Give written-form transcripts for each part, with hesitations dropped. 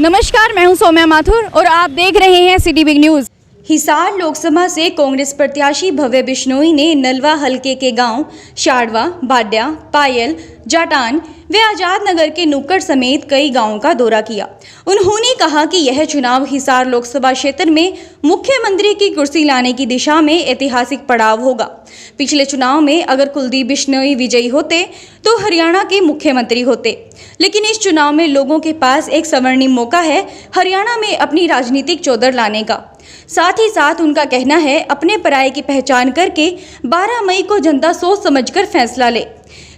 नमस्कार, मैं हूं सौम्या माथुर और आप देख रहे हैं city big news. Hisar Lok Sabha से कांग्रेस प्रत्याशी भव्य बिश्नोई ने नलवा हलके के गांव शाड़वा, बाड्या, पायल, जाटान व आजाद नगर के नुक्कड़ समेत कई गांवों का दौरा किया। उन्होंने कहा कि यह चुनाव हिसार लोकसभा क्षेत्र में मुख्यमंत्री की कुर्सी लाने की दिशा में ऐतिहासिक पड़ाव होगा। पिछले चुनाव में अगर कुलदीप बिश्नोई विजयी होते तो हरियाणा के मुख्यमंत्री होते, लेकिन इस चुनाव में लोगों के पास एक स्वर्णिम मौका है हरियाणा में अपनी राजनीतिक चौधर लाने का। साथ ही साथ उनका कहना है अपने पराये की पहचान करके 12 मई को जनता सोच समझकर फैसला ले।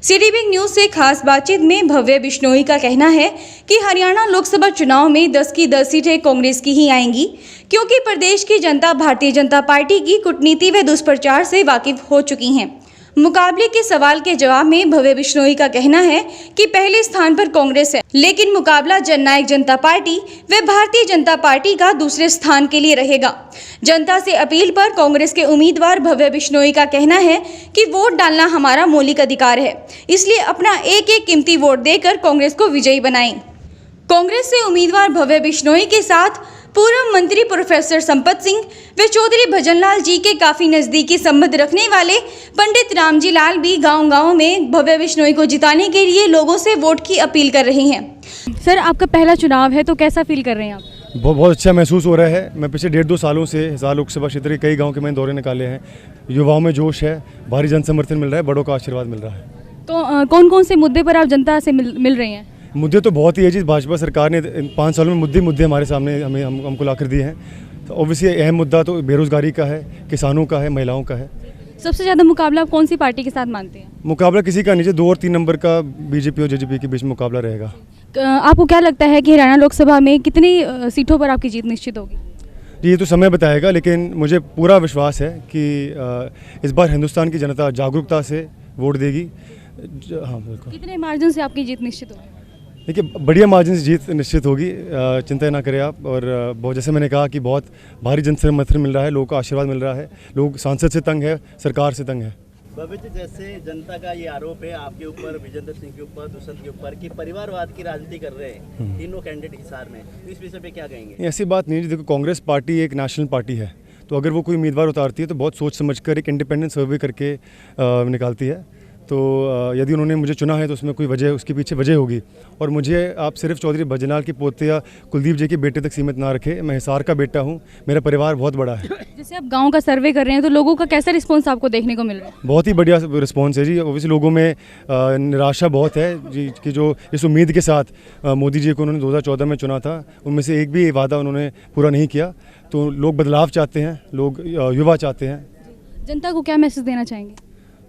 सिटी बिग न्यूज़ से खास बातचीत में भव्य बिश्नोई का कहना है कि हरियाणा लोकसभा चुनाव में 10 की 10 सीटें कांग्रेस की ही आएंगी, क्योंकि प्रदेश की जनता भारतीय जनता पार्टी की कूटनीति व दुष्प्रचार से वाकिफ हो चुकी हैं। मुकाबले के सवाल के जवाब में भव्य बिश्नोई का कहना है कि पहले स्थान पर कांग्रेस है, लेकिन मुकाबला जननायक जनता पार्टी व भारतीय जनता पार्टी का दूसरे स्थान के लिए रहेगा। जनता से अपील पर कांग्रेस के उम्मीदवार भव्य बिश्नोई का कहना है कि वोट डालना हमारा मौलिक अधिकार है, इसलिए अपना एक एक कीमती वोट देकर कांग्रेस को विजयी बनाएं। कांग्रेस से उम्मीदवार भव्य बिश्नोई के साथ पूर्व मंत्री प्रोफेसर संपत सिंह व चौधरी भजनलाल जी के काफी नजदीकी संबंध रखने वाले पंडित रामजी लाल भी गांव-गांव में भव्य बिश्नोई को जिताने के लिए लोगों से वोट की अपील कर रहे हैं। सर, आपका पहला चुनाव है तो कैसा फील कर रहे हैं आप? बहुत अच्छा महसूस हो रहा है। मैं पिछले 1.5-2 सालों से हिसार लोकसभा क्षेत्र के कई गाँव के मैंने दौरे निकाले हैं। युवाओं में जोश है, भारी जन समर्थन मिल रहा है, बड़ों का आशीर्वाद मिल रहा है। तो कौन कौन से मुद्दे पर आप जनता से मिल रहे हैं? मुद्दे तो बहुत ही है जी। भाजपा सरकार ने 5 सालों में मुद्दे हमारे सामने हमको ला कर दिए हैं। तो ऑब्वियसली अहम मुद्दा तो बेरोजगारी का है, किसानों का है, महिलाओं का है। सबसे ज़्यादा मुकाबला आप कौन सी पार्टी के साथ मानते हैं? मुकाबला किसी का नहीं, 2 और 3 नंबर का बीजेपी और जेजेपी के बीच मुकाबला रहेगा। आपको क्या लगता है कि हरियाणा लोकसभा में कितनी सीटों पर आपकी जीत निश्चित होगी? ये तो समय बताएगा, लेकिन मुझे पूरा विश्वास है कि इस बार हिंदुस्तान की जनता जागरूकता से वोट देगी। हाँ, बिल्कुल। कितने मार्जिन से आपकी जीत निश्चित होगी? देखिए, बढ़िया मार्जिन से जीत निश्चित होगी, चिंता ना करें आप। और बहुत, जैसे मैंने कहा कि बहुत भारी जन समर्थन मिल रहा है, लोगों का आशीर्वाद मिल रहा है, लोग सांसद से तंग है, सरकार से तंग है। भव्य जी, जैसे जनता का ये आरोप है आपके ऊपर, विजेंद्र सिंह के ऊपर, दुष्यंत के ऊपर कि परिवारवाद की राजनीति कर रहे हैं तीनों कैंडिडेट हिसार में, तो इस विषय पे क्या कहेंगे? ऐसी बात नहीं है। देखो, कांग्रेस पार्टी एक नेशनल पार्टी है, तो अगर वो कोई उम्मीदवार उतारती है तो बहुत सोच समझकर एक इंडिपेंडेंट सर्वे करके निकालती है। तो यदि उन्होंने मुझे चुना है तो उसमें कोई वजह, उसके पीछे वजह होगी। और मुझे आप सिर्फ चौधरी भजनलाल के पोते या कुलदीप जी के बेटे तक सीमित ना रखें। मैं हिसार का बेटा हूँ, मेरा परिवार बहुत बड़ा है। जैसे आप गांव का सर्वे कर रहे हैं तो लोगों का कैसा रिस्पांस आपको देखने को मिल रहा है? बहुत ही बढ़िया रिस्पांस है जी। ओबियसली लोगों में निराशा बहुत है जी, कि जो इस उम्मीद के साथ मोदी जी को उन्होंने 2014 में चुना था, उनमें से एक भी वादा उन्होंने पूरा नहीं किया। तो लोग बदलाव चाहते हैं, लोग युवा चाहते हैं। जनता को क्या मैसेज देना चाहेंगे?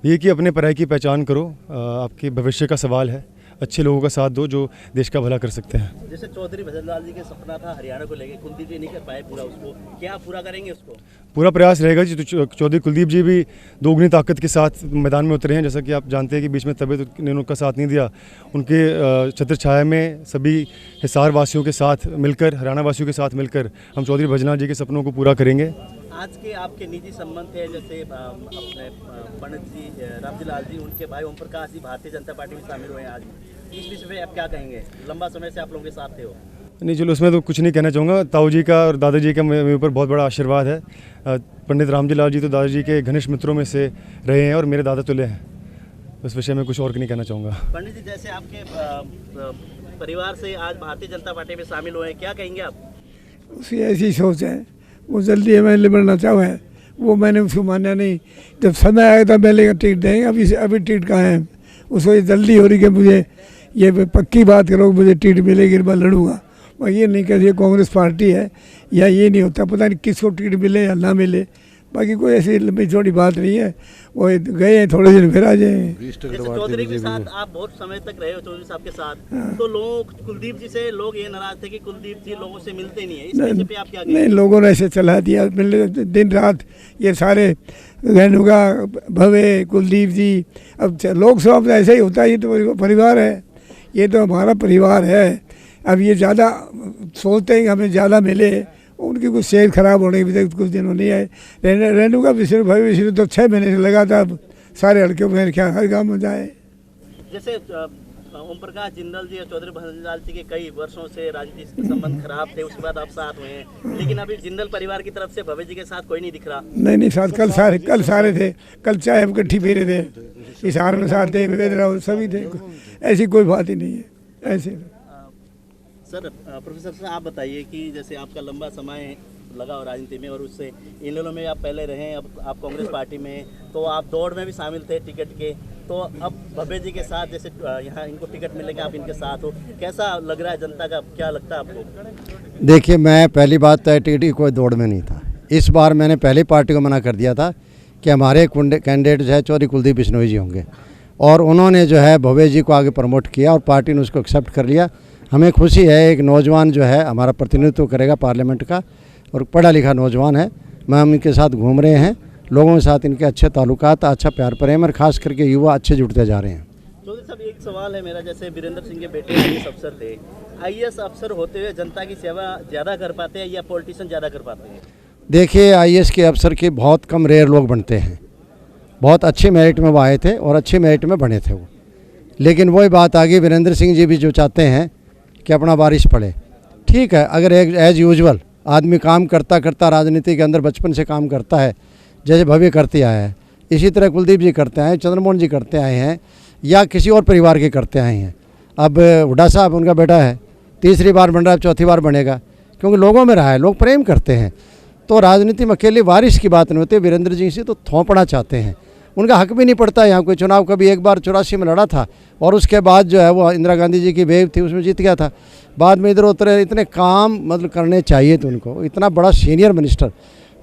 ये कि अपने पराये की पहचान करो, आपके भविष्य का सवाल है। अच्छे लोगों का साथ दो जो देश का भला कर सकते हैं। जैसे चौधरी भजनलाल जी के सपना था हरियाणा को लेके, कुलदीप जी नहीं कर पाए पूरा, उसको क्या पूरा करेंगे? उसको पूरा प्रयास रहेगा जी। तो चौधरी कुलदीप जी भी दोगुनी ताकत के साथ मैदान में उतरे हैं। जैसा कि आप जानते हैं कि बीच में तबीयत ने उनका साथ नहीं दिया। उनके छत्र छाया में सभी हिसार वासियों के साथ मिलकर, हरियाणा वासियों के साथ मिलकर हम चौधरी भजनलाल जी के सपनों को पूरा करेंगे। आज के आपके निजी संबंध थे, जैसे अपने पंडित जी रामजी लाल जी, उनके भाई ओम प्रकाश जी भारतीय जनता पार्टी में शामिल हुए हैं आज, इस विषय में आप क्या कहेंगे? लंबा समय से आप लोगों के साथ थे वो। नहीं, चलो उसमें तो कुछ नहीं कहना चाहूँगा। ताऊ जी का और दादाजी का मेरे ऊपर बहुत बड़ा आशीर्वाद है। पंडित रामजी लाल जी तो दादाजी के घनिष्ठ मित्रों में से रहे हैं और मेरे दादा तुल्य हैं। उस विषय में कुछ और नहीं कहना चाहूँगा। पंडित जी, जैसे आपके परिवार से आज भारतीय जनता पार्टी में शामिल हुए हैं, क्या कहेंगे आप? उसकी ऐसी सोच है, वो जल्दी एमएलए बनना चाहे है, वो मैंने उसको माना नहीं। जब समय आया था पहले का टिकट देंगे, अभी टिकट कहाँ है? उसको ये जल्दी हो रही कि मुझे ये पक्की बात करो, मुझे टिकट मिलेगी, मैं लड़ूंगा। और ये नहीं कहती कांग्रेस पार्टी है या ये नहीं होता, पता नहीं किसको टिकट मिले या ना मिले। बाकी कोई ऐसी लंबी छोटी बात नहीं है। वो गए हैं, थोड़े दिन फिर आ जाए। चौधरी के साथ आप बहुत समय तक रहे हो, चौधरी साहब के साथ। हाँ। तो लोग कुलदीप जी से, लोग ये नाराज थे कि कुलदीप जी लोगों से मिलते नहीं है, इस विषय पे आप क्या कहेंगे? नहीं, लोगों ने ऐसे चला दिया दिन रात। ये सारे रेणुका, भव्य, कुलदीप जी, अब लोकसभा में ऐसा ही होता है। ये तो परिवार है, ये तो हमारा परिवार है। अब ये ज़्यादा सोचते हैं कि हमें ज़्यादा मिले, उनकी कुछ सेहत खराब होने की वजह से कुछ दिनों नहीं आए। रेणुका विषय, भव्य विषय तो 6 महीने से लगा था। अब सारे हल्के में क्या हर गाँव में जाए। जैसे ओम प्रकाश जिंदल जी और चौधरी भंजलाल जी के कई वर्षों से राजनीतिक संबंध खराब थे, उसके बाद अब साथ हुए हैं, लेकिन अभी जिंदल परिवार की तरफ से भव्य जी के साथ कोई नहीं दिख रहा। नहीं साथ कल सारे थे, कल चाय हम इकट्ठी पी रहे थे, हिसार में साथ थे, विवेद राव सभी थे, ऐसी कोई बात ही नहीं है ऐसे। सर प्रोफेसर साहब आप बताइए कि जैसे आपका लंबा समय लगा हो राजनीति में और उससे इन लोगों में आप पहले रहे, अब आप कांग्रेस पार्टी में, तो आप दौड़ में भी शामिल थे टिकट के, तो अब भव्य जी के साथ जैसे यहाँ इनको टिकट मिलेगा, आप इनके साथ हो, कैसा लग रहा है, जनता का क्या लगता है आपको? देखिए, मैं पहली बात तो टिकट की कोई दौड़ में नहीं था। इस बार मैंने पहली पार्टी को मना कर दिया था कि हमारे कैंडिडेट जो है चौधरी कुलदीप बिश्नोई जी होंगे, और उन्होंने जो है भव्य जी को आगे प्रमोट किया और पार्टी ने उसको एक्सेप्ट कर लिया। हमें खुशी है, एक नौजवान जो है हमारा प्रतिनिधित्व करेगा पार्लियामेंट का, और पढ़ा लिखा नौजवान है। मैं इनके साथ घूम रहे हैं, लोगों के साथ इनके अच्छे ताल्लुकात, अच्छा प्यार प्रेम, और खास करके युवा अच्छे जुड़ते जा रहे हैं। चौधरी साहब एक सवाल है मेरा, जैसे वीरेंद्र सिंह के बेटे IAS अफसर थे, IAS अफसर होते हुए जनता की सेवा ज़्यादा कर पाते हैं या पॉलिटिशियन ज़्यादा कर पाते हैं? देखिए, IAS के अफसर के बहुत कम रेयर लोग बनते हैं। बहुत अच्छे मेरिट में वो आए थे और अच्छे मेरिट में बने थे वो, लेकिन वही बात आ गई, वीरेंद्र सिंह जी भी जो चाहते हैं कि अपना बारिश पड़े, ठीक है, अगर एज यूजुअल आदमी काम करता करता राजनीति के अंदर बचपन से काम करता है, जैसे भव्य करते आया है, इसी तरह कुलदीप जी करते आए हैं, चंद्रमोहन जी करते आए हैं, या किसी और परिवार के करते आए हैं। अब हुड्डा साहब उनका बेटा है, तीसरी बार बन रहा है, चौथी बार बनेगा, क्योंकि लोगों में रहा है, लोग प्रेम करते हैं। तो राजनीति में अकेले वारिश की बात नहीं होती। वीरेंद्र जी से तो थोपना चाहते हैं, उनका हक भी नहीं पड़ता। यहाँ कोई चुनाव कभी एक बार 84 में लड़ा था, और उसके बाद जो है वो इंदिरा गांधी जी की वेव थी, उसमें जीत गया था। बाद में इधर उधर इतने काम मतलब करने चाहिए थे उनको। इतना बड़ा सीनियर मिनिस्टर,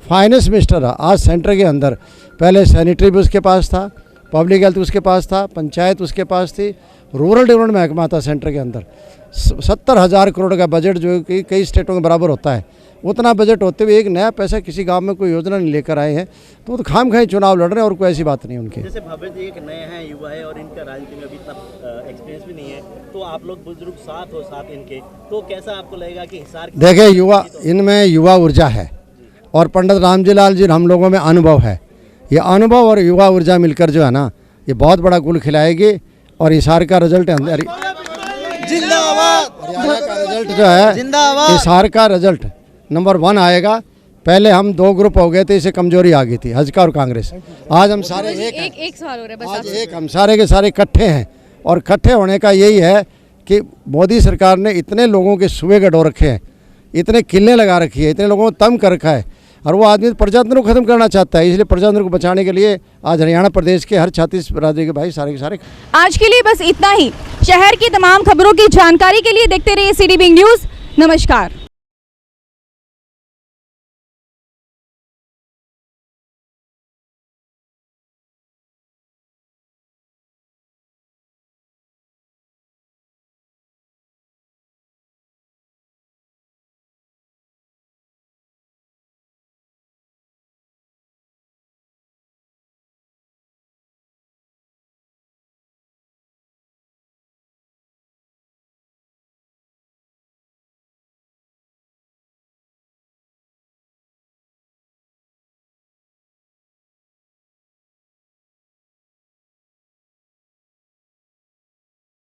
फाइनेंस मिनिस्टर है आज सेंटर के अंदर। पहले सैनिटरी भी उसके पास था, पब्लिक हेल्थ उसके पास था, पंचायत उसके पास थी, रूरल डेवलपमेंट महकमा था सेंटर के अंदर। 70,000 करोड़ का बजट जो कि कई स्टेटों के बराबर होता है, उतना बजट होते हुए एक नया पैसा किसी गांव में कोई योजना नहीं लेकर आए हैं, तो वो तो खाम खाई चुनाव लड़ रहे हैं, और कोई ऐसी बात नहीं उनकी। जैसे भव्य जी एक नए हैं, युवा है, और इनका राजनीति में अभी इतना एक्सपीरियंस भी नहीं है, तो आप लोग बुजुर्ग साथ हो साथ इनके, तो कैसा आपको लगेगा कि हिसार? देखिए, युवा, इनमें युवा ऊर्जा है, और पंडित रामजी लाल जी हम लोगों में अनुभव है। ये अनुभव और युवा ऊर्जा मिलकर जो है ना, ये बहुत बड़ा गुल खिलाएगी, और हिसार का रिजल्ट जो है, हिसार का रिजल्ट नंबर 1 आएगा। पहले हम 2 ग्रुप हो गए थे, इसे कमजोरी आ गई थी, हजका और कांग्रेस। आज हम सारे एक सवाल हो रहा है बस आज एक हम सारे के सारे इकट्ठे हैं, और इकट्ठे होने का यही है कि मोदी सरकार ने इतने लोगों के सूबे गडो रखे हैं, इतने किले लगा रखी है, इतने लोगों को तंग कर रखा है, और वो आदमी प्रजातंत्र को ख़त्म करना चाहता है। इसलिए प्रजातंत्र को बचाने के लिए आज हरियाणा प्रदेश के हर 36 राज्य के भाई सारे के सारे। आज के लिए बस इतना ही। शहर की तमाम खबरों की जानकारी के लिए देखते रहिए सिटी बिग न्यूज़। नमस्कार।